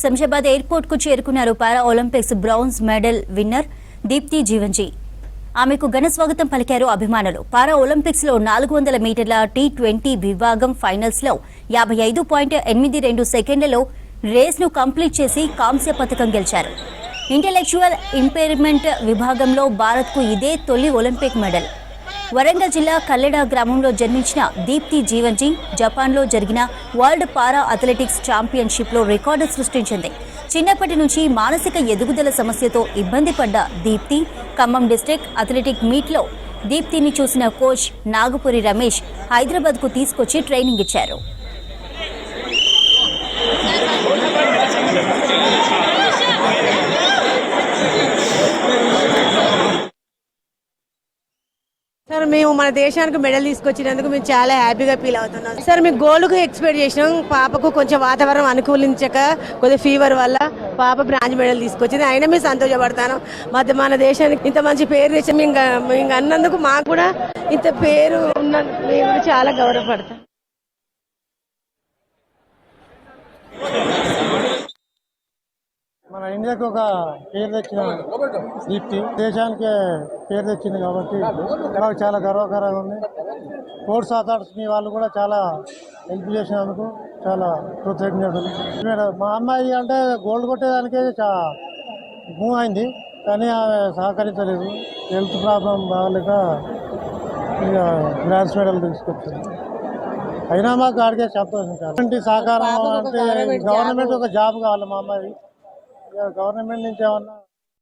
Shamshabad airport కు చేరుకున్నారు para Olympics bronze medal winner Deepthi Jeevanji. ఆమెకు ఘన స్వాగతం పలికారు అభిమానులు. పారా ఒలింపిక్స్ లో 400 మీటర్ల T20 విభాగం ఫైనల్స్ లో 55.82 సెకండ్లలో రేస్ ను కంప్లీట్ చేసి కాంస్య పతకం గెలిచారు. ఇంటెలెక్చువల్ ఇంపైర్మెంట్ విభాగంలో భారత్ కు ఇదే తొలి ఒలింపిక్ మెడల్. వరంగల్ జిల్లా కల్లెడ గ్రామంలో జన్మించిన దీప్తి జీవన్జీ జపాన్లో జరిగిన వరల్డ్ పారా అథ్లెటిక్స్ ఛాంపియన్షిప్లో రికార్డు సృష్టించింది. చిన్నప్పటి నుంచి మానసిక ఎదుగుదల సమస్యతో ఇబ్బంది పడ్డ దీప్తి ఖమ్మం డిస్ట్రిక్ట్ అథ్లెటిక్ మీట్లో దీప్తిని చూసిన కోచ్ నాగపురి రమేష్ హైదరాబాద్కు తీసుకొచ్చి ట్రైనింగ్ ఇచ్చారు. సార్ మేము మన దేశానికి మెడల్ తీసుకొచ్చినందుకు మేము చాలా హ్యాపీగా ఫీల్ అవుతున్నాం సార్. మేము గోల్డ్కు ఎక్స్పెక్ట్ చేసినాం. పాపకు కొంచెం వాతావరణం అనుకూలించక కొద్దిగా ఫీవర్ వల్ల పాప బ్రాంజ్ మెడల్ తీసుకొచ్చింది. అయినా మేము సంతోషపడతాను. మన దేశానికి ఇంత మంచి పేరు తెచ్చి మేము అన్నందుకు మాకు కూడా ఇంత పేరు ఉన్నందుకు మేము కూడా చాలా గౌరవపడతాం. మన ఇండియాకి ఒక పేరు తెచ్చిన దీప్తి దేశానికి పేరు తెచ్చింది కాబట్టి నాకు చాలా గర్వకారంగా ఉంది. స్పోర్ట్స్ అథారిటీ వాళ్ళు కూడా చాలా హెల్ప్ చేసినందుకు చాలా కృతజ్ఞతలు. మా అమ్మాయి అంటే గోల్డ్ కొట్టేదానికే మూవ్ అయింది, కానీ ఆమె సహకరించలేదు. హెల్త్ ప్రాబ్లం బాగాలేక ఇక బ్రాంజ్ మెడల్ తీసుకొచ్చింది. అయినా మాకు ఆడికే సంతోషం. చాలా సహకారం అంటే గవర్నమెంట్ ఒక జాబ్ కావాలి. మా అమ్మాయి గవర్నమెంట్ నుంచి ఏమన్నా